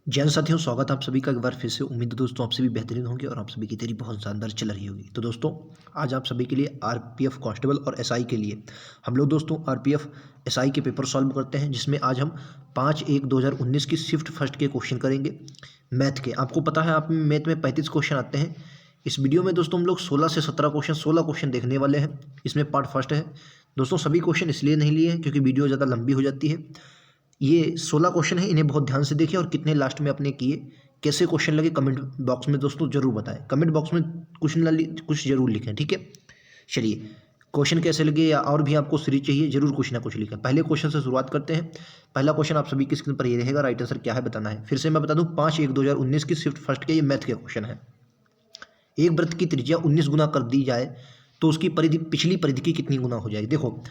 जैन साथियों, स्वागत है आप सभी का एक बार फिर से। उम्मीद है दोस्तों आप सभी बेहतरीन होंगे और आप सभी की तैयारी बहुत शानदार चल रही होगी। तो दोस्तों आज आप सभी के लिए आरपीएफ कांस्टेबल और एसआई के लिए हम लोग दोस्तों आरपीएफ एसआई के पेपर सॉल्व करते हैं, जिसमें आज हम 5/1/2019 की शिफ्ट फर्स्ट के क्वेश्चन करेंगे मैथ के। आपको पता है, आप मैथ में 35 क्वेश्चन आते हैं। इस वीडियो में दोस्तों हम लोग 16 से 17 क्वेश्चन 16 क्वेश्चन देखने वाले हैं। इसमें पार्ट फर्स्ट है दोस्तों। सभी क्वेश्चन इसलिए नहीं लिए हैं क्योंकि वीडियो ज़्यादा लंबी हो जाती है। ये 16 क्वेश्चन है, इन्हें बहुत ध्यान से देखिए और कितने लास्ट में अपने किए, कैसे क्वेश्चन लगे कमेंट बॉक्स में दोस्तों जरूर बताएं। कमेंट बॉक्स में कुछ जरूर लिखें, ठीक है। चलिए, क्वेश्चन कैसे लगे या और भी आपको सीरीज चाहिए, जरूर कुछ ना कुछ लिखें। पहले क्वेश्चन से शुरुआत करते हैं। पहला क्वेश्चन आप सभी की स्क्रीन पर ये रहेगा, राइट आंसर क्या है बताना है। फिर से मैं बता दूं, 5/1/2019 की शिफ्ट फर्स्ट के ये मैथ के क्वेश्चन है। एक वृत्त की त्रिज्या 19 गुना कर दी जाए तो उसकी परिधि पिछली परिधि की कितनी गुना हो जाएगी। देखो,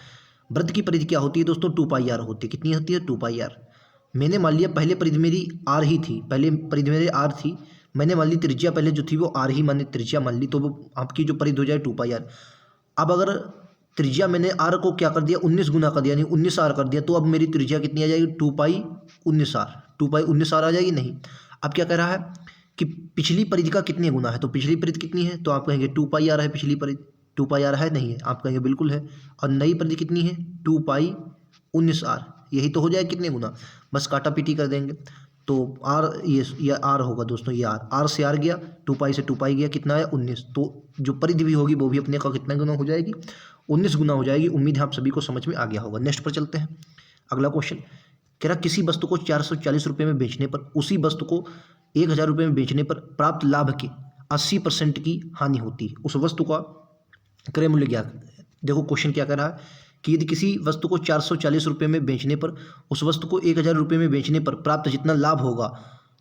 वृत्त की परिधि क्या होती है दोस्तों, 2πr होती है। कितनी होती है, 2πr। मैंने मान लिया पहले परिधि मेरी आर ही थी, पहले परिधि मेरी आर थी। मैंने मान ली त्रिज्या पहले जो थी वो आर ही मानी त्रिज्या मान ली, तो वो आपकी जो परिधि हो जाए 2πr। अब अगर त्रिज्या मैंने आर को क्या कर दिया, 19 गुना कर दिया, यानी 19r कर दिया, तो अब मेरी त्रिज्या कितनी आ जाएगी, 2π19r। 2π19r आ जाएगी नहीं। अब क्या कह रहा है कि पिछली परिधि का कितने गुना है, तो पिछली परिधि कितनी है, तो आप कहेंगे 2πr है पिछली परिधि। 2πr है नहीं है, आप कहेंगे बिल्कुल है। और नई परिधि कितनी है, 2π19r। यही तो हो जाए कितने गुना, बस काटा पीटी कर देंगे। तो आर, ये आर होगा दोस्तों, ये आर से आर गया, 2π से 2π गया, कितना है 19। तो जो परिधि भी होगी वो भी अपने का कितना गुना हो जाएगी, 19 गुना हो जाएगी। उम्मीद है आप सभी को समझ में आ गया होगा। नेक्स्ट पर चलते हैं। अगला क्वेश्चन कह रहा, किसी वस्तु को 440 रुपये में बेचने पर उसी वस्तु को 1000 रुपये में बेचने पर प्राप्त लाभ के 80% की हानि होती है। उस वस्तु का क्रय मूल्य ज्ञात। देखो क्वेश्चन क्या कह रहा है कि यदि किसी वस्तु को 440 रुपये में बेचने पर उस वस्तु को 1000 रुपये में बेचने पर प्राप्त जितना लाभ होगा,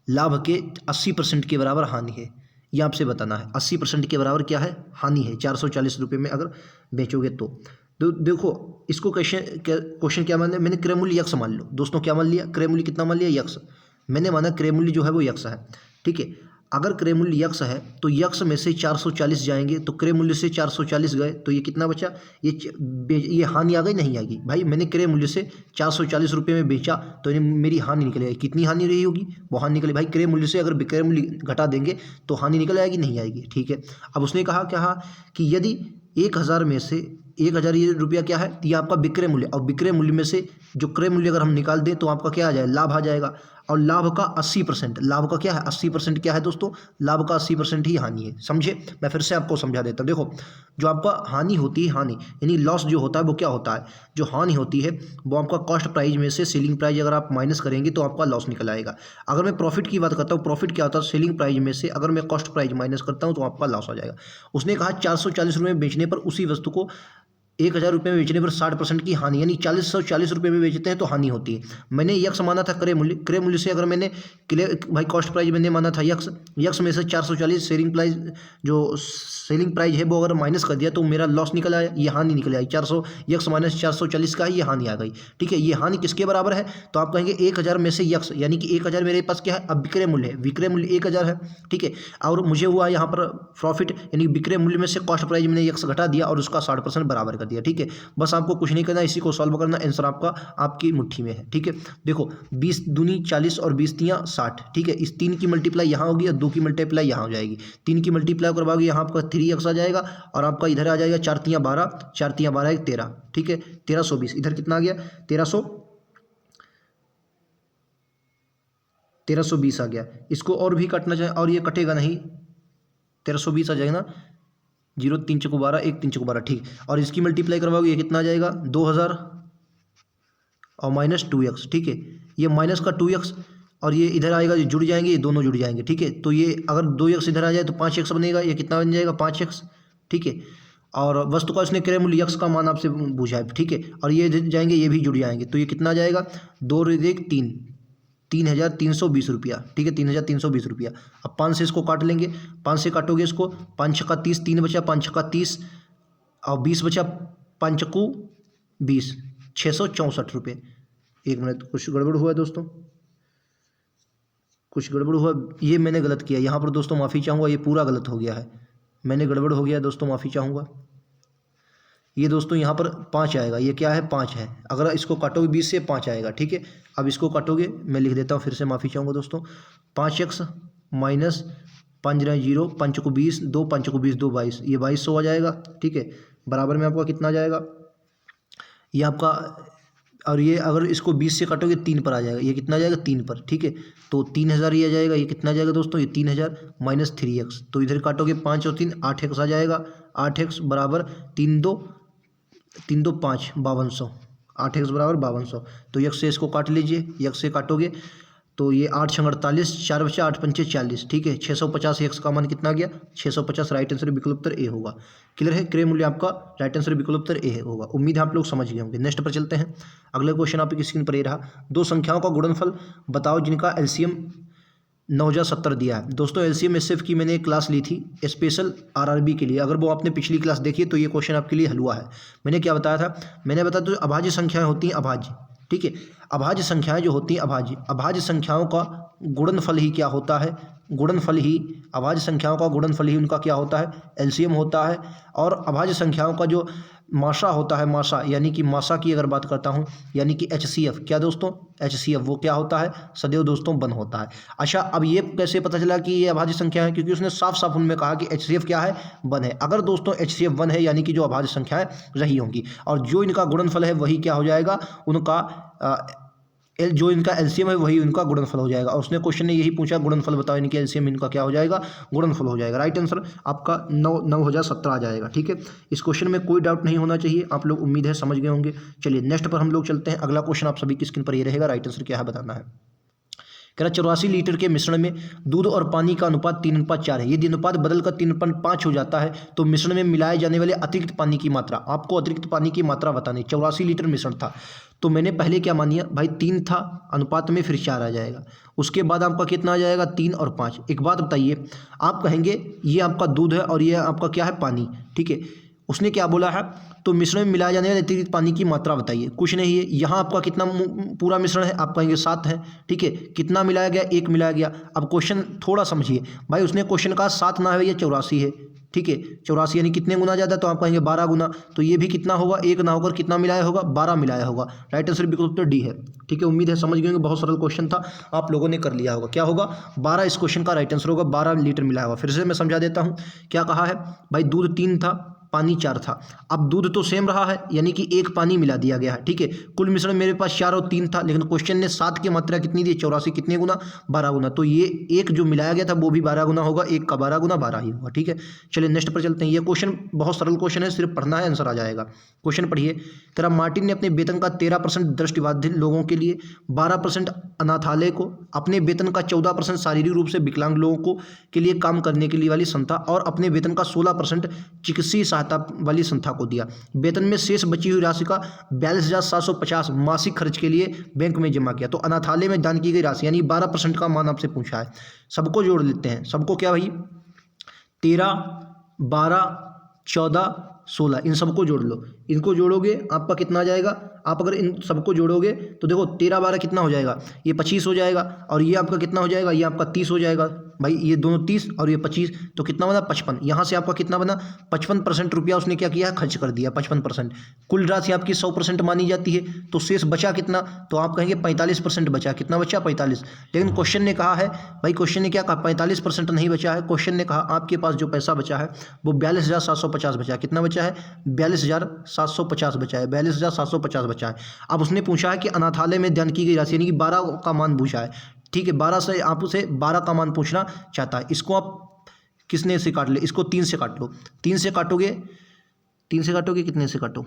लाभ के 80% के बराबर हानि है। ये आपसे बताना है 80% के बराबर क्या है, हानि है। 440 रुपये में अगर बेचोगे तो देखो इसको क्वेश्चन क्या मान लिया मैंने, क्रय मूल्य यक्स मान लो दोस्तों। क्या मान लिया, क्रय मूल्य कितना मान लिया, यक्स। मैंने माना क्रय मूल्य जो है वो यक्स है, ठीक है। अगर क्रय मूल्य यक्स है तो यक्स में से 440 जाएंगे, तो क्रय मूल्य से 440 गए तो ये कितना बचा, ये हानि आ गई, नहीं आएगी भाई। मैंने क्रय मूल्य से 440 रुपये में बेचा तो ये मेरी हानि निकल आएगी। कितनी हानि रही होगी, वो हानि निकले भाई। क्रय मूल्य से अगर विक्रय मूल्य घटा देंगे तो हानि निकल आएगी, नहीं आएगी, ठीक है। अब उसने कहा क्या कि यदि 1000 में से 1000 ये रुपया क्या है, ये आपका विक्रय मूल्य, और विक्रय मूल्य में से जो क्रय मूल्य अगर हम निकाल दें तो आपका क्या आ जाए, लाभ आ जाएगा। और लाभ का 80%, लाभ का क्या है 80% क्या है दोस्तों, लाभ का 80% ही हानि है। समझे, मैं फिर से आपको समझा देता हूँ। देखो, जो आपका हानि होती है, हानि यानी लॉस जो होता है वो क्या होता है, जो हानि होती है वो आपका कॉस्ट प्राइस में से सेलिंग प्राइस अगर आप माइनस करेंगे तो आपका लॉस निकल आएगा। अगर मैं प्रॉफिट की बात करता हूँ, प्रॉफिट क्या होता है, सेलिंग प्राइस में से अगर मैं कॉस्ट प्राइस माइनस करता हूँ तो आपका लॉस आ जाएगा। उसने कहा 440 रुपये में बेचने पर उसी वस्तु को 1000 रुपये में बेचने पर 60% की हानि, यानी 440 रुपये में बेचते हैं तो हानि होती है। मैंने यक्स माना था क्रय मूल्य, क्रय मूल्य से अगर मैंने भाई कॉस्ट प्राइस मैंने माना था यक्स, यक्स में से 440 सेलिंग प्राइस, जो सेलिंग प्राइस है वो अगर माइनस कर दिया तो मेरा लॉस निकल आया, ये हानि निकल आई। 400 यक्स माइनस 440 का है, ये हानि आ गई, ठीक है। ये हानि किसके बराबर है, तो आप कहेंगे 1000 में से यक्स, यानी कि 1000 मेरे पास क्या है, अब विक्रय मूल्य है, विक्रय मूल्य 1000 है, ठीक है। और मुझे हुआ यहाँ पर प्रॉफिट, यानी विक्रय मूल्य में से कॉस्ट प्राइस मैंने यक्स घटा दिया और उसका 60% बराबर कर दिया, ठीक है। बस आपको कुछ नहीं करना, इसी को सॉल्व करना, आंसर आपका आपकी मुट्ठी में है, ठीक है। देखो 20 दूनी 40 और 20 तियाँ 60, ठीक है। इस 3 की मल्टीप्लाई यहाँ होगी और 2 की मल्टीप्लाई यहाँ हो जाएगी। 3 की मल्टीप्लाई करवाओगे यहाँ आपका 3x आ जाएगा और आपका इधर आ जाएगा 4 तियाँ 12, 4 तियाँ 12 13, ठीक है। 1320, इधर कितना आ गया, 1320 आ गया। इसको और भी काटना चाहे और ये कटेगा नहीं, 1320 आ जाएगा ना, 0 3 चौको 12, 1 3 चौको 12, ठीक। और इसकी मल्टीप्लाई करवाओगे ये कितना आ जाएगा, 2000 और माइनस 2x, ठीक है। ये माइनस का 2x और ये इधर आएगा, ये जुड़ जाएंगे, ये दोनों जुड़ जाएंगे, ठीक है। तो ये अगर 2x इधर आ जाए तो 5x बनेगा, ये कितना बन जाएगा 5x, ठीक है। और वस्तु का इसने क्रय मूल्य यक्स का मान आपसे पूछा है, ठीक है। और ये जाएंगे, ये भी जुड़ जाएंगे, तो ये कितना आ जाएगा, 2 1 3, 3320 रुपया, ठीक है। 3320 रुपया। अब 5 से इसको काट लेंगे, 5 से काटोगे इसको, 5 छक्का 30, 3 बचा, 5 छक्का 30 और 20 बचा, 5 चक्कू 20, 664 रुपये। एक मिनट, कुछ गड़बड़ हुआ है दोस्तों, कुछ गड़बड़ हुआ, ये मैंने गलत किया यहाँ पर दोस्तों, माफ़ी चाहूँगा, ये पूरा गलत हो गया है, मैंने गड़बड़ हो गया दोस्तों, माफ़ी चाहूँगा। ये दोस्तों यहाँ पर 5 आएगा, ये क्या है 5 है, अगर इसको काटोगे 20 से 5 आएगा, ठीक है। अब इसको काटोगे, मैं लिख देता हूँ फिर से, माफ़ी चाहूँगा दोस्तों, 5x माइनस 5 0, 5 को 20, 2 5 को 20, 2 22, ये 2200 आ जाएगा, ठीक है। बराबर में आपका कितना आ जाएगा, ये आपका, और ये अगर इसको 20 से काटोगे 3 पर आ जाएगा, ये कितना आ जाएगा 3 पर, ठीक है। तो 3000 ये आ जाएगा, ये कितना आ जाएगा दोस्तों, ये 3000 माइनस 3x, तो इधर काटोगे 5 और 3 8x आ जाएगा, 8x बराबर 3 2 5 5200, 8x बराबर 5200। तो यक्स से इसको काट लीजिए, यक्स से काटोगे तो ये 8 छंग 48, 4 बचा 8 पंचे 40, ठीक है। 650 एक्स का मान कितना गया 650, राइट आंसर विकल्प उत्तर ए होगा। क्लियर है, क्रय मूल्य आपका राइट आंसर विकल्प उत्तर ए होगा। उम्मीद है आप लोग समझ गए होंगे। नेक्स्ट पर चलते हैं। अगला क्वेश्चन आपकी स्क्रीन पर ये रहा, दो संख्याओं का गुणनफल बताओ जिनका एलसीएम 9,070 दिया है। दोस्तों एलसीएम एसएफ की मैंने एक क्लास ली थी स्पेशल आरआरबी के लिए, अगर वो आपने पिछली क्लास देखी है तो ये क्वेश्चन आपके लिए हलवा है। मैंने क्या बताया था, मैंने बताया तो अभाज्य संख्याएं होती हैं, अभाज्य, ठीक है। अभाज्य संख्याएं जो होती हैं अभाज्य संख्याओं का गुणनफल ही क्या होता है, गुणनफल ही, अभाज्य संख्याओं का गुणनफल ही उनका क्या होता है, एलसीएम होता है। और अभाज्य संख्याओं का जो माशा होता है, माशा यानी कि माशा की अगर बात करता हूँ, यानी कि एचसीएफ, क्या दोस्तों एचसीएफ, वो क्या होता है सदैव दोस्तों 1 होता है। अच्छा, अब ये कैसे पता चला कि ये अभाज्य संख्या है, क्योंकि उसने साफ साफ उनमें कहा कि एचसीएफ क्या है 1 है। अगर दोस्तों एचसीएफ 1 है यानी कि जो अभाज्य संख्याएं रही होंगी, और जो इनका गुणनफल है वही क्या हो जाएगा, उनका जो इनका एलसीएम है वही उनका गुणनफल हो जाएगा। और उसने क्वेश्चन ने यही पूछा, गुणनफल बताओ इनके एलसीएम, इनका क्या हो जाएगा, गुणनफल हो जाएगा। राइट आंसर आपका 9,070 आ जाएगा, ठीक है। इस क्वेश्चन में कोई डाउट नहीं होना चाहिए, आप लोग उम्मीद है समझ गए होंगे। चलिए नेक्स्ट पर हम लोग चलते हैं। अगला क्वेश्चन आप सभी की स्क्रीन पर ये रहेगा, राइट आंसर क्या है बताना है। कह रहा 84 लीटर के मिश्रण में दूध और पानी का अनुपात 3:4 है। यदि अनुपात बदलकर 3:5 हो जाता है तो मिश्रण में मिलाए जाने वाले अतिरिक्त पानी की मात्रा, आपको अतिरिक्त पानी की मात्रा बतानी। 84 लीटर मिश्रण था, तो मैंने पहले क्या मानिया भाई 3 था, अनुपात में फिर 4 आ जाएगा, उसके बाद आपका कितना आ जाएगा 3 और 5। एक बात बताइए, आप कहेंगे ये आपका दूध है और ये आपका क्या है पानी, ठीक है। उसने क्या बोला है, तो मिश्रण में मिलाए जाने वाले अतिरिक्त पानी की मात्रा बताइए। कुछ नहीं है, यहाँ आपका कितना पूरा मिश्रण है, आप कहेंगे 7 है, ठीक है। कितना मिलाया गया, 1 मिलाया गया। अब क्वेश्चन थोड़ा समझिए भाई, उसने क्वेश्चन कहा 7 ना है या 84 है, ठीक है। 84 यानी कितने गुना ज़्यादा, तो आप कहेंगे 12 गुना। तो ये भी कितना होगा, 1 ना होकर कितना मिलाया होगा, 12 मिलाया होगा। राइट आंसर विकल्प उत्तर डी है, ठीक है। उम्मीद है समझ गए होंगे, बहुत सरल क्वेश्चन था, आप लोगों ने कर लिया होगा। क्या होगा 12, इस क्वेश्चन का राइट आंसर होगा, 12 लीटर मिलाया होगा। फिर से मैं समझा देता हूँ, क्या कहा है भाई, दूध 3 था, पानी 4 था। अब दूध तो सेम रहा है, यानी कि 1 पानी मिला दिया गया है, ठीक है। कुल मिश्रण मेरे पास 4 और 3 था, लेकिन क्वेश्चन ने 7 की मात्रा कितनी दी, 84 कितने गुना, 12 गुना। तो ये 1 जो मिलाया गया था वो भी 12 गुना होगा, 1 का 12 गुना 12 ही होगा, ठीक है। चलिए नेक्स्ट पर चलते हैं। ये क्वेश्चन बहुत सरल क्वेश्चन है, सिर्फ पढ़ना है, आंसर आ जाएगा। क्वेश्चन पढ़िए। तेरा मार्टिन ने अपने वेतन का 13% दृष्टिबाधित लोगों के लिए, 12% अनाथालय को, अपने वेतन का 14% शारीरिक रूप से विकलांग लोगों को के लिए काम करने के लिए वाली संस्था, और अपने वेतन का 16% चिकित्सीय सहायता वाली संस्था को दिया। वेतन में शेष बची हुई राशि का 42,750 मासिक खर्च के लिए बैंक में जमा किया। तो अनाथालय में दान की गई राशि यानी 12% का मान आपसे पूछा है। सबको जोड़ लेते हैं, सबको क्या भाई 13, 12, 14, 16, इन सबको जोड़ लो। इनको जोड़ोगे आपका कितना आ जाएगा, आप अगर इन सबको जोड़ोगे तो देखो 13 12 कितना हो जाएगा, ये 25 हो जाएगा, और ये आपका कितना हो जाएगा, ये आपका 30 हो जाएगा। भाई ये दोनों 30 और ये 25, तो कितना बना 55। यहाँ से आपका कितना बना 55% रुपया उसने क्या किया, खर्च कर दिया 55%। कुल राशि आपकी 100% मानी जाती है, तो शेष बचा कितना, तो आप कहेंगे 45% बचा। कितना बचा 45। लेकिन क्वेश्चन ने कहा है भाई, क्वेश्चन ने क्या कहा 45% नहीं बचा है, क्वेश्चन ने कहा आपके पास जो पैसा बचा है वो 42,750 बचा है। कितना बचा है 42,750 बचा है, 42,750 बचा है। अब उसने पूछा है कि अनाथालय में दान की गई राशि यानी कि 12 का मान पूछा है, ठीक है। 12 से आप उसे 12 का मान पूछना चाहता है। इसको आप किसने से काट ले, इसको 3 से काट लो। 3 से काटोगे, 3 से काटोगे, कितने से काटो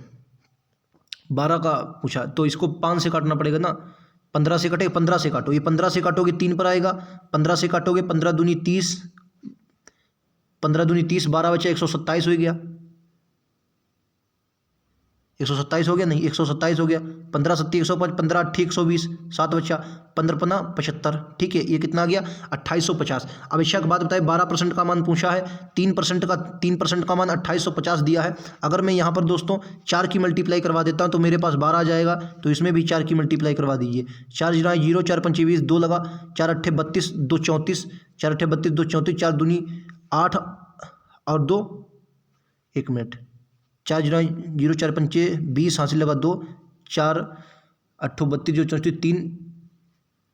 12 का पूछा, तो इसको 5 से काटना पड़ेगा ना। 15 से कटे, 15 से काटो, ये 15 से काटोगे 3 पर आएगा। 15 से काटोगे 15 दूनी 30, 15 दूनी 30, 12 बचा 127 हो गया, 127 हो गया, नहीं 127 हो गया। 15 7 105, 15 8 120, 7 बचा, 15 5 75, ठीक है। ये कितना आ गया 2850। अब अच्छा एक बात बताए, 12% का मान पूछा है, 3% का मान 2850 दिया है। अगर मैं यहाँ पर दोस्तों 4 की मल्टीप्लाई करवा देता हूँ तो मेरे पास 12 आ जाएगा, तो इसमें भी 4 की मल्टीप्लाई करवा दीजिए। 4 0 0, 4 5 20, 2 लगा, 4 8 32, 2 34, 4 8 32, 2 34, 4 दूनी 8 और 2, 1 मिनट, 4 0 4 पंचे 20 हासिल लगा 2 4 8 32 जो 34 3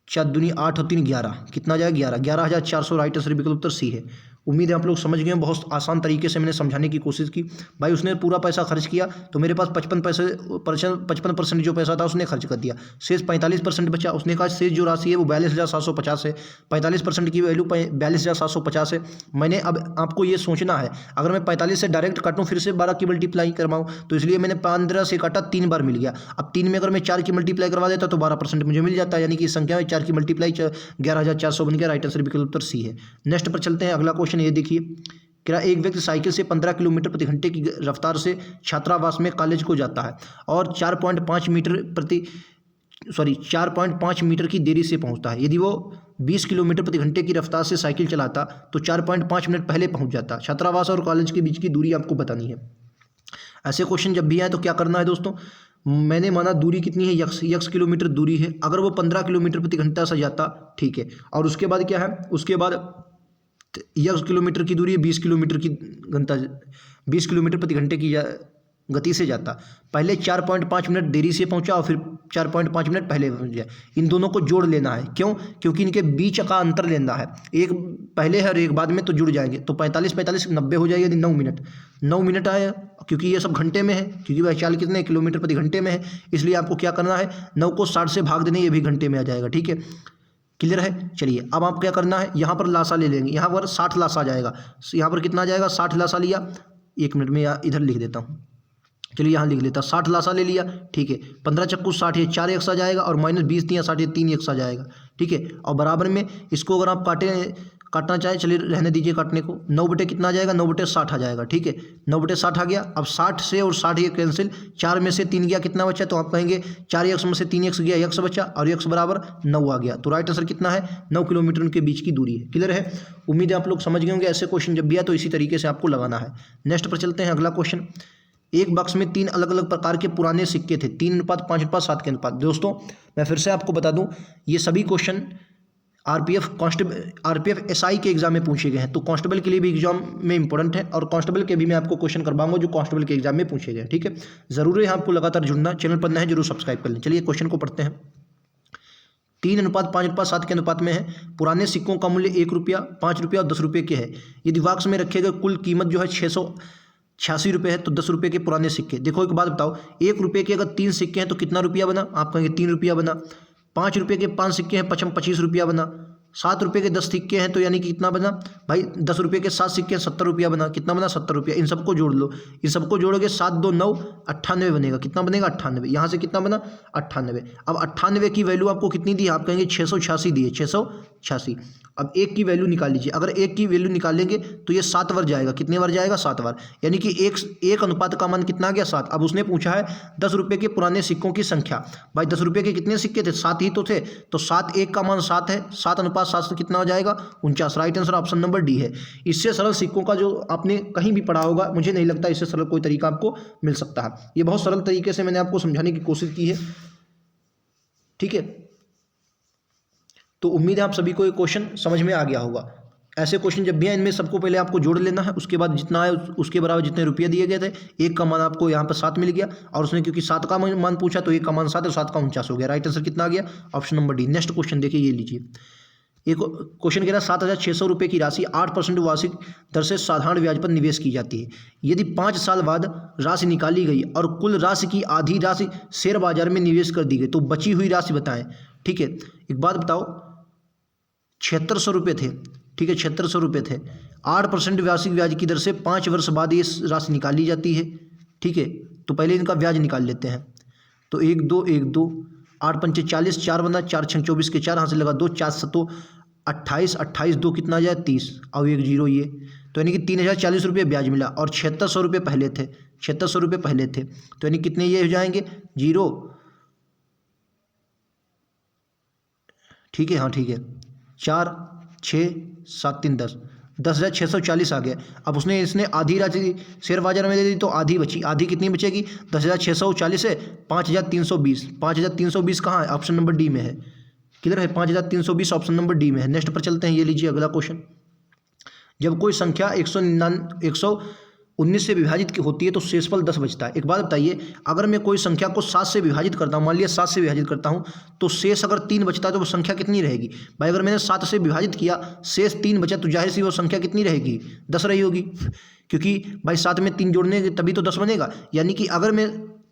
4 दूनी 8 और 3 11 कितना आ जाएगा 11,400 राइट आंसर विकल्प उत्तर सी है। उम्मीद है आप लोग समझ गए हैं। बहुत आसान तरीके से मैंने समझाने की कोशिश की। भाई उसने पूरा पैसा खर्च किया तो मेरे पास 55% जो पैसा था उसने खर्च कर दिया, शेष 45% बचा। उसने कहा शेष जो राशि है वो 42,750 है, 45% की वैल्यू 42,750 है। मैंने अब आपको ये सोचना है, अगर मैं 45 से डायरेक्ट काटूँ फिर से 12 की मल्टीप्लाई करवाऊँ, तो इसलिए मैंने 15 से काटा, 3 बार मिल गया। अब 3 में अगर मैं 4 की मल्टीप्लाई करवा देता तो 12% मुझे मिल जाता है, यानी कि इस संख्या में 4 की मल्टीप्लाई 11,400 बन गया। राइट आंसर विकल्प उत्तर सी है। नेक्स्ट पर चलते हैं। अगला क्वेश्चन ये देखिए, क्या एक व्यक्ति साइकिल से 15 किलोमीटर प्रति घंटे की रफ्तार से छात्रावास में कॉलेज को जाता है और 4.5 मीटर की देरी से पहुंचता है। यदि वो 20 किलोमीटर प्रति घंटे की रफ्तार से साइकिल चलाता तो 4.5 मिनट पहले पहुंच जाता। छात्रावास और कॉलेज के बीच की दूरी आपको बतानी है। ऐसे क्वेश्चन जब भी आए तो क्या करना है दोस्तों, मैंने माना दूरी कितनी है, यक्स किलोमीटर दूरी है। अगर वो 15 किलोमीटर प्रति घंटा से जाता, ठीक है, और उसके बाद क्या है, उसके बाद यक्स किलोमीटर की दूरी है 20 किलोमीटर की 20 किलोमीटर प्रति घंटे की गति से जाता। पहले 4.5 मिनट देरी से पहुंचा और फिर 4.5 मिनट पहले पहुंच गया। इन दोनों को जोड़ लेना है। क्यों? क्योंकि इनके बीच का अंतर लेना है, एक पहले है और एक बाद में, तो जुड़ जाएंगे। तो 45 90 हो जाएगा, 9 मिनट आया, क्योंकि ये सब घंटे में है, क्योंकि वह चाल कितने किलोमीटर प्रति घंटे में है, इसलिए आपको क्या करना है, 9 को 60 से भाग देने, ये भी घंटे में आ जाएगा। ठीक है, क्लियर है। चलिए अब आप क्या करना है, यहाँ पर लासा ले लेंगे। यहाँ पर 60 लासा जाएगा, यहाँ पर कितना आ जाएगा, 60 लासा लिया। 1 मिनट में इधर लिख देता हूँ, चलिए यहाँ लिख लेता, 60 लासा ले लिया। ठीक है, 15 चक्कू 60 है, 4 एक्स आ जाएगा, और -20 3 60 3 एक्स आ जाएगा। ठीक है, और बराबर में इसको अगर आप काटना चाहे, चलिए रहने दीजिए काटने को। 9 बटे कितना आ जाएगा, 9 बटे 60 आ जाएगा। ठीक है, 9 बटे 60 आ गया। अब 60 से और 60 ये कैंसिल, 4 में से 3 गया, कितना बचा, तो आप कहेंगे 4 एक्स में से 3 एक्स गया, एक्स बचा, और एक्स बराबर 9 आ गया। तो राइट आंसर कितना है, 9 किलोमीटर उनके बीच की दूरी है। क्लियर है। उम्मीद है आप लोग समझ गए होंगे। ऐसे क्वेश्चन जब भी आए तो इसी तरीके से आपको लगाना है। नेक्स्ट पर चलते हैं। अगला क्वेश्चन, एक बक्स में 3 अलग अलग प्रकार के पुराने सिक्के थे, 3:5, 5:7 के अनुपात। दोस्तों मैं फिर से आपको बता दूं, ये सभी क्वेश्चन आरपीएफ एसआई के एग्जाम में पूछे गए हैं। तो कांस्टेबल के लिए भी एग्जाम में इंपॉर्टेंट है, और कांस्टेबल के भी मैं आपको क्वेश्चन करवाऊंगा जो कांस्टेबल के एग्जाम में पूछे गए हैं। ठीक है, जरूरी है आपको लगातार जुड़ना, चैनल पर नए हैं जरूर सब्सक्राइब कर लें। चलिए क्वेश्चन को पढ़ते हैं। 3:5:7 के अनुपात में है। पुराने सिक्कों का मूल्य 1 रुपया, 5 रुपया और 10 रुपये के है। यदि बॉक्स में रखे गए कुल कीमत जो है 686 रुपये है, तो 10 रुपये के पुराने सिक्के। देखो एक बात बताओ, 1 रुपये के अगर 3 सिक्के हैं तो कितना रुपया बना, आप कहेंगे 3 रुपया बना। 5 रुपये के 5 सिक्के हैं, 25 रुपया बना। 7 रुपये के 10 सिक्के हैं तो यानी कि कितना बना भाई, 10 रुपये के 7 सिक्के हैं, 70 रुपया बना। कितना बना, 70 रुपया। इन सबको जोड़ लो, इन सबको जोड़ोगे 7 2 9 98 बनेगा। कितना बनेगा, 98। यहाँ से कितना बना, 98। अब 98 की वैल्यू आपको कितनी दी, आप कहेंगे 686 दी है, 686। अब 1 की वैल्यू निकाल लीजिए। अगर 1 की वैल्यू निकालेंगे तो ये 7 बार जाएगा। कितने बार जाएगा, 7 बार, यानी कि एक अनुपात का मान कितना आ गया, 7। अब उसने पूछा है 10 रुपये के पुराने सिक्कों की संख्या। भाई 10 रुपये के कितने सिक्के थे, 7 ही तो थे, तो 7 1 का मान 7 है, 7:7 से कितना हो जाएगा, 49। Right answer option number D है। इससे सरल सिक्कों का जो आपने कहीं भी पढ़ा होगा, मुझे नहीं लगता इससे सरल कोई तरीका आपको मिल सकता है। ये बहुत सरल तरीके से मैंने आपको समझाने की कोशिश की है। ठीक है, तो उम्मीद है आप सभी को ये क्वेश्चन समझ में आ गया होगा। ऐसे क्वेश्चन जब भी आए, इनमें सबको पहले आपको जोड़ लेना है, उसके बाद जितना है उसके बराबर जितने रुपये दिए गए थे, 1 का मान आपको यहाँ पर 7 मिल गया, और उसने क्योंकि 7 का मान पूछा तो 1 का मान 7 है, 7 का 49 हो गया। राइट आंसर कितना आ गया, option number D. Next question देखिए, ये लीजिए। एक क्वेश्चन कह रहा है 7,600 रुपये की राशि 8% वार्षिक दर से साधारण ब्याज पर निवेश की जाती है। यदि 5 साल बाद राशि निकाली गई और कुल राशि की आधी राशि शेयर बाजार में निवेश कर दी गई तो बची हुई राशि बताएं। ठीक है, एक बात बताओ, 7600 रुपये थे। ठीक है, 7600 रुपये थे। 8% वार्षिक ब्याज की दर से 5 वर्ष बाद ये राशि निकाली जाती है। ठीक है, तो पहले इनका ब्याज निकाल लेते हैं। तो 1 2 1 2 8 पंचे 40, 4 बना, 4 6 24 के 4 हाथ से लगा 2, 4 7 28, 28 2 कितना आ जाए 30, और 1 0 ये, तो यानी कि 3040 रुपये ब्याज मिला, और 7600 रुपये पहले थे, 7600 रुपये पहले थे, तो यानी कितने ये हो जाएंगे 0। ठीक है, हाँ ठीक है, 4 6 7 3 10, 10,640 आ गया। अब इसने आधी राशि शेयर बाजार में दे दी तो आधी बची, आधी कितनी बचेगी, 10,640 से 5,320, 5,320 कहाँ है, ऑप्शन नंबर डी में है। क्लियर है, 5,320 ऑप्शन नंबर डी में है। नेक्स्ट पर चलते हैं, ये लीजिए अगला क्वेश्चन। जब कोई संख्या 19 से विभाजित की होती है तो शेषफल 10 बचता है। एक बात बताइए, अगर मैं कोई संख्या को 7 से विभाजित करता हूँ, मान लिया 7 से विभाजित करता हूँ, तो शेष अगर 3 बचता है तो वो संख्या कितनी रहेगी भाई? अगर मैंने 7 से विभाजित किया, शेष 3 बचा, तो जाहिर सी वो संख्या कितनी रहेगी? 10 रही होगी, क्योंकि भाई 7 में 3 जोड़ने तभी तो 10 बनेगा। यानी कि अगर मैं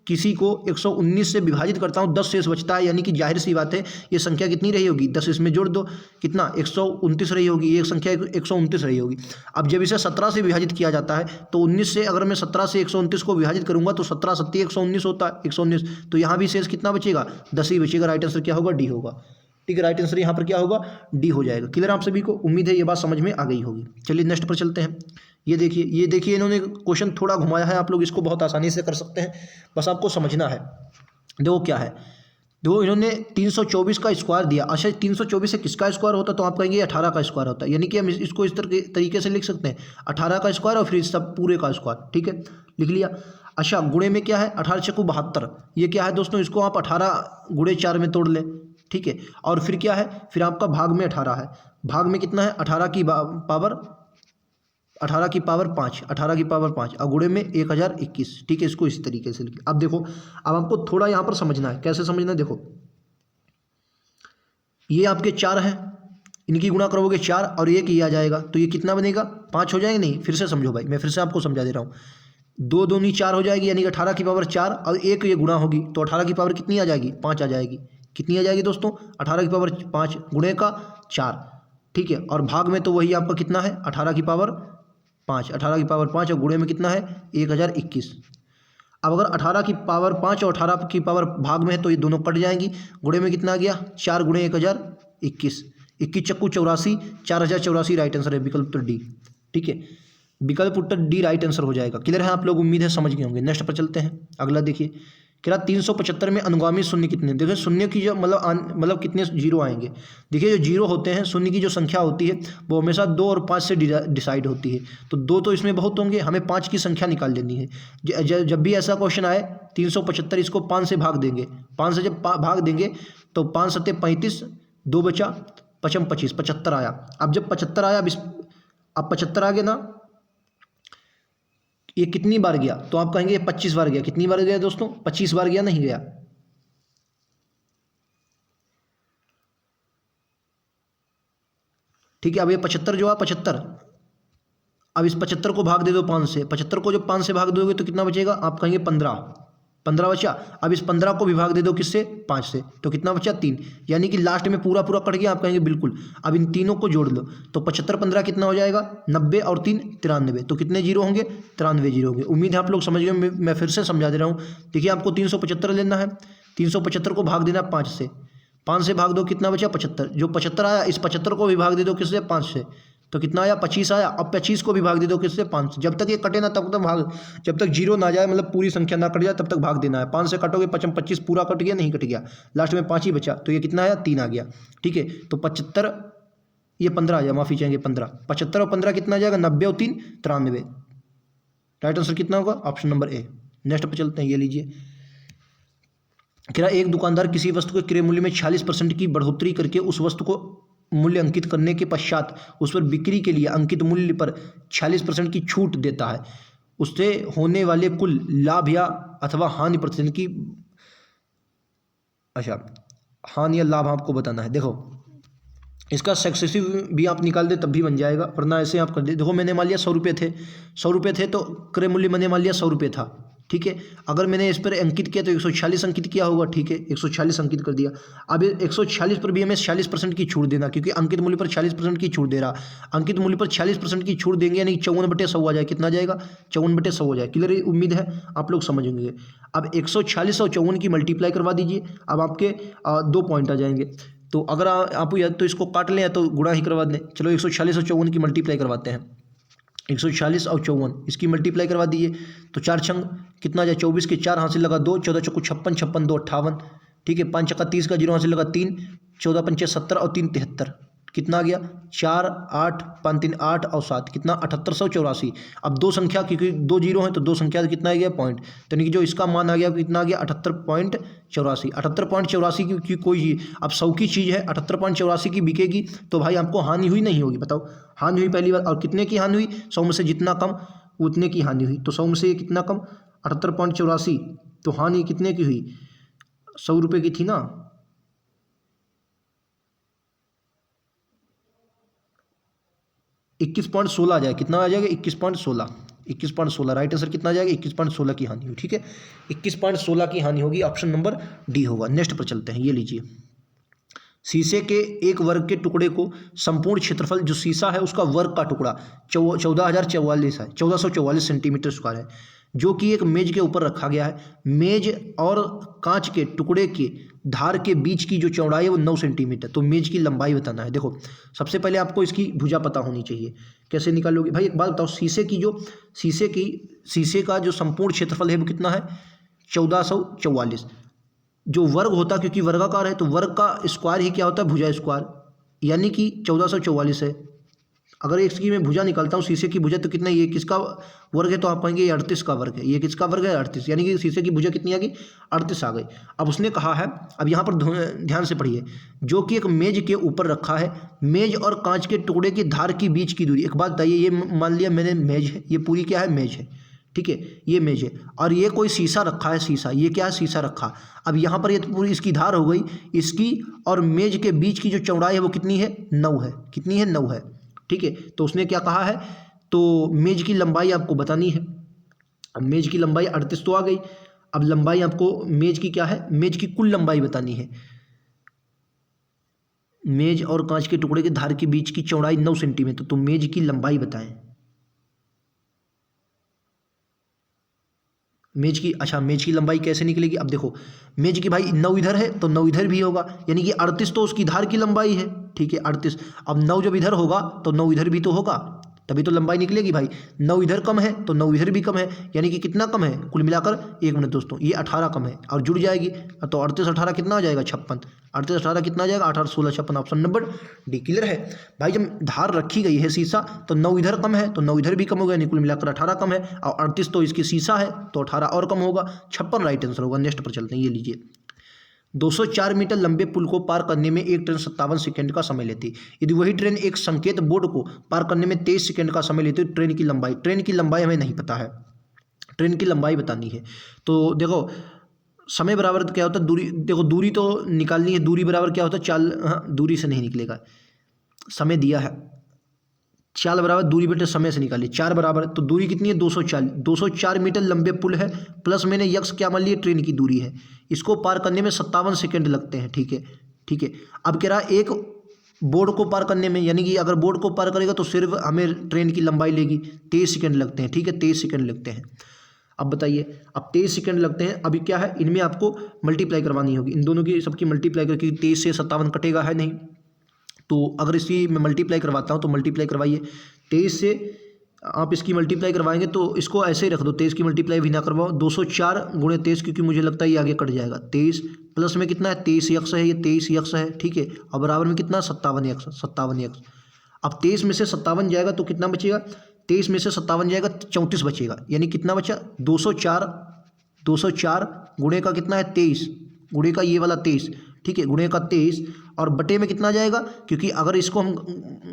किसी को 119 से विभाजित करता हूँ, 10 शेष बचता है, यानी कि जाहिर सी बात है ये संख्या कितनी रही होगी? 10 इसमें जोड़ दो, कितना? 129 रही होगी, ये संख्या 129 रही होगी। अब जब इसे 17 से विभाजित किया जाता है तो 19 से अगर मैं 17 से 129 को विभाजित करूंगा तो 17 सत्ती 119 होता है, 119। तो यहाँ भी शेष कितना बचेगा? 10 ही बचेगा। राइट आंसर क्या होगा? डी होगा। ठीक है, राइट आंसर यहाँ पर क्या होगा? डी हो जाएगा। क्लियर आप सभी को? उम्मीद है ये बात समझ में आ गई होगी। चलिए नेक्स्ट पर चलते हैं। ये देखिए इन्होंने क्वेश्चन थोड़ा घुमाया है, आप लोग इसको बहुत आसानी से कर सकते हैं, बस आपको समझना है। देखो क्या है, देखो इन्होंने 324 का स्क्वायर दिया। अच्छा, 324 से किसका स्क्वायर होता है? तो आप कहेंगे 18 का स्क्वायर होता है। यानी कि हम इसको इस तरीके से लिख सकते हैं, 18 का स्क्वायर और फिर सब पूरे का स्क्वायर। ठीक है, लिख लिया। अच्छा, गुणे में क्या है? 18 चक्कू 72। ये क्या है दोस्तों? इसको आप 18 गुणे 4 में तोड़ लें। ठीक है, और फिर क्या है? फिर आपका भाग में 18 है। भाग में कितना है? 18 की पावर 5, 18 की पावर 5 और गुणे में 1021। ठीक है, इसको इसी तरीके से लिखिए। अब देखो, अब आपको थोड़ा यहाँ पर समझना है। कैसे समझना है? देखो, ये आपके 4 हैं, इनकी गुणा करोगे 4 और 1 ये आ जाएगा, तो ये कितना बनेगा? 5 हो जाएगा। नहीं, फिर से समझो भाई, मैं फिर से आपको समझा दे रहा हूँ। 2 दूनी 4 हो जाएगी, यानी कि 18 की पावर 4 और 1 ये गुणा होगी, तो 18 की पावर कितनी आ जाएगी? 5 आ जाएगी। कितनी आ जाएगी दोस्तों? 18 की पावर 5 गुणे का 4। ठीक है, और भाग में तो वही आपका कितना है? 18 की पावर 5, 18 की पावर 5 और गुणे में कितना है? 1021। अब अगर 18 की पावर 5 और 18 की पावर भाग में है तो ये दोनों कट जाएंगी। गुणे में कितना आ गया? 4 गुणे 1021, 21 चक्कू 84, 4084 राइट आंसर है, विकल्प उत्तर डी। ठीक है, विकल्प उत्तर डी राइट आंसर हो जाएगा। क्लियर है आप लोग? उम्मीद है समझ गए होंगे। नेक्स्ट पर चलते हैं। अगला देखिए, कह रहा 375 में अनुगामी शून्य कितने? देखिए शून्य की जो मतलब कितने जीरो आएंगे। देखिए जो जीरो होते हैं, शून्य की जो संख्या होती है वो हमेशा 2 और 5 से डिसाइड होती है। तो 2 तो इसमें बहुत होंगे, हमें 5 की संख्या निकाल लेनी है। जब भी ऐसा क्वेश्चन आए 375 इसको 5 से भाग देंगे। 5 से जब भाग देंगे तो 5 सत्ते 35, 2 बचा 5 25, 75 आया। अब जब 75 आया, अब 75 आ गया ना, ये कितनी बार गया? तो आप कहेंगे 25 बार गया। कितनी बार गया दोस्तों? 25 बार गया, नहीं गया? ठीक है, अब ये 75 जो है 75, अब इस 75 को भाग दे दो 5 से। 75 को जब 5 से भाग दोगे तो कितना बचेगा? आप कहेंगे 15 बचा। अब इस 15 को भी भाग दे दो किससे? 5 से, तो कितना बचा? 3। यानी कि लास्ट में पूरा कट गया। आप कहेंगे बिल्कुल। अब इन तीनों को जोड़ लो तो 75 15 कितना हो जाएगा? 90 और 3 93। तो कितने जीरो होंगे? 93 जीरो होंगे। उम्मीद है आप लोग समझ गए। मैं फिर से समझा दे रहा हूँ। देखिए आपको 375 लेना है, 375 को भाग देना 5 से। 5 से भाग दो, कितना बचा? 75। जो 75 आया, इस 75 को भी भाग दे दो किससे? 5 से, तो कितना आया? 25 आया। अब 25 को भी भाग दे दो किससे? 5 से। जब तक ये कटे ना तब तक भाग, जब तक जीरो ना जाए, मतलब पूरी संख्या ना कट जाए, तब तक भाग देना है। 5 से कटोगे 25 पूरा कट गया? नहीं कट गया, लास्ट में 5 ही बचा। तो ये कितना आया? 3 आ गया। ठीक है, तो 75, ये 15 आ जाए, माफ़ी चाहेंगे 15। 75 और 15 कितना आ जाएगा? 90 और 3 93। राइट आंसर कितना होगा? Option number A. नेक्स्ट पर चलते हैं। ये लीजिए, क्या एक दुकानदार किसी वस्तु के क्रय मूल्य में 46% की बढ़ोतरी करके उस वस्तु को मूल्य अंकित करने के पश्चात उस पर बिक्री के लिए अंकित मूल्य पर 46% की छूट देता है। उससे होने वाले कुल लाभ या अथवा हानि प्रतिशत की, अच्छा हानि या लाभ आपको बताना है। देखो इसका सक्सेसिव भी आप निकाल दे तब भी बन जाएगा, वरना ऐसे आप कर दे। देखो मैंने मान लिया 100 रुपये थे, 100 रुपये थे तो क्रय मूल्य मैंने मान लिया 100 रुपये था। ठीक है, अगर मैंने इस पर अंकित किया तो 146 अंकित किया होगा। ठीक है, 146 अंकित कर दिया। अब 146 पर भी हमें 46% की छूट देना, क्योंकि अंकित मूल्य पर 40% की छूट दे रहा। अंकित मूल्य पर 40% की छूट देंगे, यानी 54/100 आ जाए। कितना आ जाएगा? 54/100 हो जाए। क्लियर? उम्मीद है आप लोग समझेंगे। अब 146 और 54 की मल्टीप्लाई करवा दीजिए। अब आपके 2 पॉइंट आ जाएंगे। तो अगर आप या तो इसको काट लें या तो गुणा ही करवा दें। चलो 146 और 54 की मल्टीप्लाई करवाते हैं। 146 और 54 इसकी मल्टीप्लाई करवा दीजिए तो 4 छंग कितना आ जाए? 24 के 4 हासिल लगा 2, 14 चौको 56, 56 2 58। ठीक है, 5 चक्का 30 का 0 हासिल लगा 3, 14 पंचे 70 और 3 73। कितना आ गया? 4 8 5 3 8 और 7 कितना? 7884। अब दो संख्या, क्योंकि 2 जीरो हैं तो 2 संख्या कितना आ गया? पॉइंट। तो यानी कि जो इसका मान आ गया कितना आ गया? 78.84। 78.84 की कोई, अब 100 की चीज़ है, 78.84 की बिकेगी तो भाई आपको हानि हुई नहीं होगी? बताओ, हानि हुई पहली बार। और कितने की हानि हुई? 100 में से जितना कम उतने की हानि हुई। तो 100 में से ये कितना कम, 78.84। तो हानि कितने की हुई, 100 रुपये की थी ना। 21.16 आ जाएगा। कितना आ जाएगा, 21.16। 21.16 राइट आंसर कितना आ जाएगा, 21.16 की हानि हुई। ठीक है, 21.16 की हानि होगी, ऑप्शन नंबर डी होगा। नेक्स्ट पर चलते हैं, ये लीजिए। शीशे के एक वर्ग के टुकड़े को संपूर्ण क्षेत्रफल, जो शीशा है उसका वर्ग का टुकड़ा 14,044 है, 1444 सेंटीमीटर स्क्वायर है, जो कि एक मेज के ऊपर रखा गया है। मेज और कांच के टुकड़े के धार के बीच की जो चौड़ाई है वो 9 सेंटीमीटर। तो मेज की लंबाई बताना है। देखो सबसे पहले आपको इसकी भुजा पता होनी चाहिए। कैसे निकालोगे भाई, एक बात बताओ, शीशे का जो संपूर्ण क्षेत्रफल है वो कितना है, 1444। जो वर्ग होता, क्योंकि वर्गाकार है तो वर्ग का स्क्वायर ही क्या होता है, भुजा स्क्वायर, यानी कि 1444 है। अगर इसकी मैं भुजा निकालता हूँ, शीशे की भुजा, तो कितना, ये किसका वर्ग है, तो आप कहेंगे ये 38 का वर्ग है। ये किसका वर्ग है, 38, यानी कि शीशे की भुजा कितनी आ गई, 38 आ गई। अब उसने कहा है, अब यहाँ पर ध्यान से पढ़िए, जो कि एक मेज के ऊपर रखा है, मेज और कांच के टुकड़े की धार की बीच की दूरी। एक बात बताइए, ये मान लिया मैंने मेज है, ये पूरी क्या है, मेज है, ठीक है, ये मेज है, और ये कोई शीशा रखा है, शीशा, ये क्या है, शीशा रखा। अब यहाँ पर ये तो पूरी इसकी धार हो गई, इसकी और मेज के बीच की जो चौड़ाई है वो कितनी है, 9 है। कितनी है, 9 है। ठीक है, तो उसने क्या कहा है, तो मेज की लंबाई आपको बतानी है। अब मेज की लंबाई 38 तो आ गई। अब लंबाई आपको मेज की क्या है, मेज की कुल लंबाई बतानी है। मेज और कांच के टुकड़े के धार के बीच की चौड़ाई 9 सेंटीमीटर, तो मेज की लंबाई बताएं। मेज की, अच्छा मेज की लंबाई कैसे निकलेगी, अब देखो मेज की भाई 9 इधर है तो 9 इधर भी होगा, यानी कि 38 तो उसकी धार की लंबाई है। ठीक है, 38। अब 9 जब इधर होगा तो 9 इधर भी तो होगा, तभी तो लंबाई निकलेगी भाई। 9 इधर कम है तो 9 इधर भी कम है, यानी कि कितना कम है, कुल मिलाकर, एक मिनट दोस्तों, ये 18 कम है और जुड़ जाएगी, तो 38 18 कितना आ जाएगा, 56। 38 18 कितना आ जाएगा, 18 16 56, ऑप्शन नंबर डी क्लियर है भाई। जब धार रखी गई है शीशा, तो 9 इधर कम है तो 9 इधर भी कम होगा, यानी कुल मिलाकर 18 कम है, और 38 तो इसकी शीशा है तो 18 और कम होगा, 56 राइट आंसर होगा। नेक्स्ट पर चलते हैं, ये लीजिए। 204 मीटर लंबे पुल को पार करने में एक ट्रेन 57 सेकंड का समय लेती। यदि वही ट्रेन एक संकेत बोर्ड को पार करने में 23 सेकंड का समय लेती, तो ट्रेन की लंबाई हमें नहीं पता है, ट्रेन की लंबाई बतानी है। तो देखो समय बराबर क्या होता है, दूरी, देखो दूरी तो निकालनी है, दूरी बराबर क्या होता है, चाल, हाँ दूरी से नहीं निकलेगा, समय दिया है, चाल बराबर दूरी बटे समय से निकालिए, 4 बराबर, तो दूरी कितनी है, 204 मीटर लंबे पुल है, प्लस मैंने यक्स क्या मान लिया, ट्रेन की दूरी है, इसको पार करने में 57 सेकंड लगते हैं। ठीक है, ठीक है। अब कह रहा है एक बोर्ड को पार करने में, यानी कि अगर बोर्ड को पार करेगा तो सिर्फ हमें ट्रेन की लंबाई लेगी, 23 सेकंड लगते हैं। ठीक है, 23 सेकंड लगते हैं। अब बताइए, अब 23 सेकंड लगते हैं, अभी क्या है, इनमें आपको मल्टीप्लाई करवानी होगी, इन दोनों की सबकी मल्टीप्लाई करके, 23 से 57 कटेगा है नहीं, तो अगर इसकी मैं मल्टीप्लाई करवाता हूँ तो मल्टीप्लाई करवाइए, 23 से आप इसकी मल्टीप्लाई करवाएंगे तो इसको ऐसे ही रख दो, 23 की मल्टीप्लाई भी ना करवाओ, 204 गुणे 23, क्योंकि मुझे लगता है ये आगे कट जाएगा, 23 प्लस में कितना है, 23 यक्स है, ये 23 यक्स है। ठीक है, और बराबर में कितना, 57 यक्स, 57 यक्स। अब 23 में से 57 जाएगा तो कितना बचेगा, 23 में से 57 जाएगा 34 बचेगा, यानी कितना बचा, 204 गुणे का कितना है, 23 गुणे का ये वाला 23, ठीक है, गुणे का 23, और बटे में कितना जाएगा, क्योंकि अगर इसको हम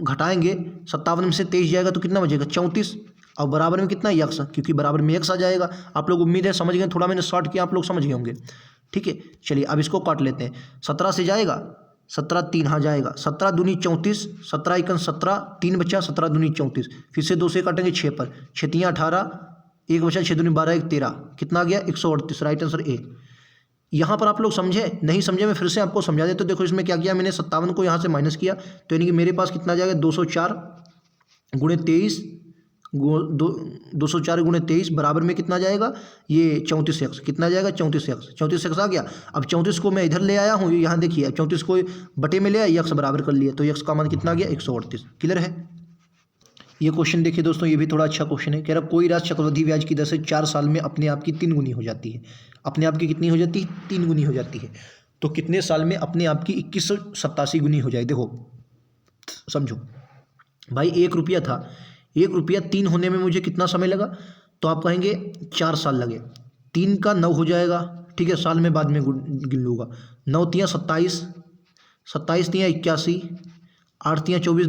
घटाएंगे 57 में से 23 जाएगा तो कितना बचेगा, 34, और बराबर में कितना, यक्स, क्योंकि बराबर में यक्स आ जाएगा। आप लोग उम्मीद है समझ गए, थोड़ा मैंने शॉर्ट किया, आप लोग समझ गए होंगे। ठीक है, चलिए अब इसको काट लेते हैं, 17 से जाएगा, 17 3 हाँ जाएगा, 17 दूनी 34, 17 एकन 17, 3 बचा, 17 दूनी 34, फिर से 2 से काटेंगे 6 पर, 6 3 18, 1 बचा, 6 दूनी 12, 1 13, कितना आ गया, 138, राइट आंसर ए। यहाँ पर आप लोग समझे, नहीं समझे, मैं फिर से आपको समझा देता हूँ। देखो इसमें क्या किया मैंने, 57 को यहाँ से माइनस किया, तो यानी कि मेरे पास कितना जाएगा, 204 गुणे 23, 204 गुणे 23 बराबर में कितना जाएगा, ये 34 एक्स, कितना जाएगा, 34 एक्स, 34 एक्स आ गया। अब 34 को मैं इधर ले आया हूँ, यहाँ देखिए, 34 को बटे में ले आया, यक्स बराबर कर लिया, तो यक्स का मान कितना आ गया, 138। क्लियर है। ये क्वेश्चन देखिए दोस्तों, ये भी थोड़ा अच्छा क्वेश्चन है। कह रहा कोई राशि चक्रवृद्धि ब्याज की दर से 4 साल में अपने आप की 3 गुनी हो जाती है। अपने आप की कितनी हो जाती है, 3 गुनी हो जाती है। तो कितने साल में अपने आप की 2187 गुनी हो जाए, देखो समझो भाई, 1 रुपया था, 1 रुपया 3 होने में मुझे कितना समय लगा, तो आप कहेंगे 4 साल लगे, 3 का 9 हो जाएगा। ठीक है, साल में बाद में गिन लूँगा, 9 तियाँ 27, 27 तियाँ 81, 8 तियाँ 24,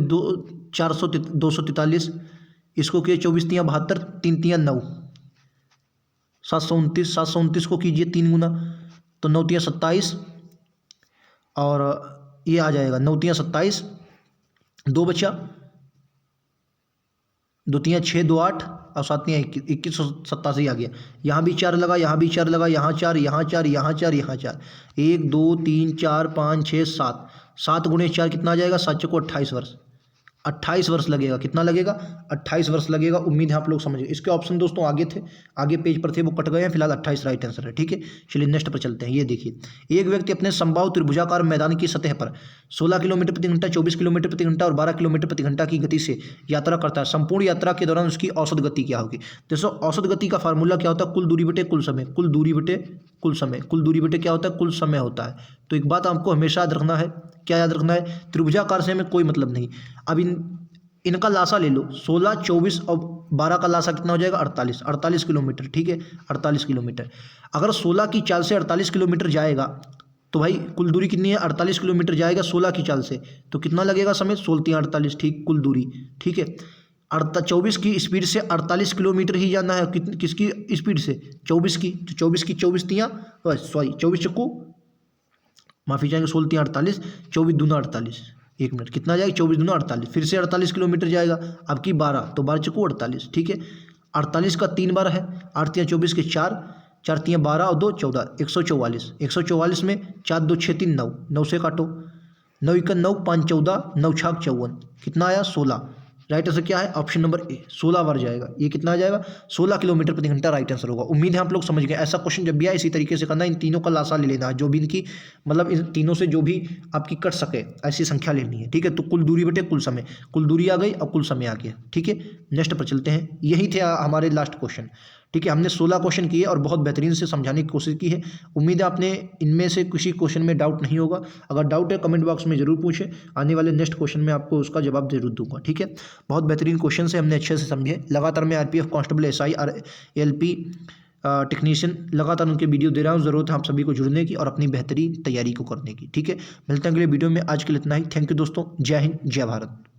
243, इसको किए 24 तियाँ 72, 3 तियाँ 9, 729, 729 को कीजिए 3 गुना तो 9 तियाँ 27, और ये आ जाएगा 9 तियाँ 27, 2 बचा, 2 तियाँ 6, 2 8 और 7 तियाँ 2187 आ गया। यहाँ भी 4 लगा, यहाँ भी 4 लगा, यहाँ 4, यहाँ 4, यहाँ 4, यहाँ 4, 1 2 3 4 5 6 7, 7 गुणे 4 कितना आ जाएगा, 7 चौको 28 वर्ष, 28 वर्ष लगेगा। कितना लगेगा, 28 वर्ष लगेगा। उम्मीद है आप लोग समझ गए। इसके ऑप्शन दोस्तों आगे थे, आगे पेज पर थे, वो कट गए हैं। फिलहाल 28 राइट आंसर है। ठीक है, चलिए नेक्स्ट पर चलते हैं। ये देखिए, एक व्यक्ति अपने समबाहु त्रिभुजाकार मैदान की सतह पर 16 किलोमीटर प्रति घंटा, 24 किलोमीटर प्रति घंटा और 12 किलोमीटर प्रति घंटा की गति से यात्रा करता है। संपूर्ण यात्रा के दौरान उसकी औसत गति क्या होगी। दोस्तों औसत गति का फार्मूला क्या होता है, कुल दूरी बटे कुल समय, कुल दूरी बटे कुल समय, कुल दूरी बटे क्या होता है, कुल समय होता है। तो एक बात आपको हमेशा याद रखना है, क्या याद रखना है, त्रिभुजाकार से हमें कोई मतलब नहीं। अब इनका लासा ले लो, 16, 24 और 12 का लासा कितना हो जाएगा, 48, 48 किलोमीटर। ठीक है, 48 किलोमीटर। अगर 16 की चाल से 48 किलोमीटर जाएगा तो भाई कुल दूरी कितनी है, 48 किलोमीटर जाएगा 16 की चाल से, तो कितना लगेगा समय, 16 48, ठीक, कुल दूरी। ठीक है, 24 की स्पीड से 48 किलोमीटर ही जाना है। किसकी स्पीड से, 24 की, तो 24 की 24 तियाँ, सॉरी 24 चक्कू, माफ़ी चाहेंगे, 16 तियाँ 48, 24 दूना 48, 1 मिनट, कितना जाएगा, 24 दूना 48, फिर से 48 किलोमीटर जाएगा। अब की 12, तो 12 चक्कू 48। ठीक है, 48 का 3 बार है, 8 तियाँ 24 के 4, 4 तियाँ 12 और 2 14, 144, 144 में 4 2 6 3 9, 9 से काटो, 9 1 9, 5 14, 9 6 54, कितना आया, 16। राइट आंसर क्या है, ऑप्शन नंबर ए, 16 बार जाएगा। ये कितना आ जाएगा, 16 किलोमीटर प्रति घंटा राइट आंसर होगा। उम्मीद है आप लोग समझ गए। ऐसा क्वेश्चन जब भी आए इसी तरीके से करना, इन तीनों का लासा ले लेना है, जो भी इनकी मतलब इन तीनों से जो भी आपकी कट सके ऐसी संख्या लेनी है। ठीक है, तो कुल दूरी बटे कुल समय, कुल दूरी आ गई और कुल समय आ गया। ठीक है, नेक्स्ट पर चलते हैं। यही थे हमारे लास्ट क्वेश्चन। ठीक है, हमने 16 क्वेश्चन किए और बहुत बेहतरीन से समझाने की कोशिश की है। उम्मीद है आपने इनमें से किसी क्वेश्चन में डाउट नहीं होगा। अगर डाउट है कमेंट बॉक्स में जरूर पूछें, आने वाले नेक्स्ट क्वेश्चन में आपको उसका जवाब जरूर दूंगा। ठीक है, बहुत बेहतरीन क्वेश्चन से हमने अच्छे से समझे। लगातार मैं आरपीएफ कांस्टेबल, एसआई और एलपी टेक्नीशियन लगातार उनके वीडियो दे रहा हूँ। ज़रूरत है आप सभी को जुड़ने की और अपनी बेहतरीन तैयारी को करने की। ठीक है, मिलते हैं अगले वीडियो में। आज के लिए इतना ही। थैंक यू दोस्तों, जय हिंद, जय भारत।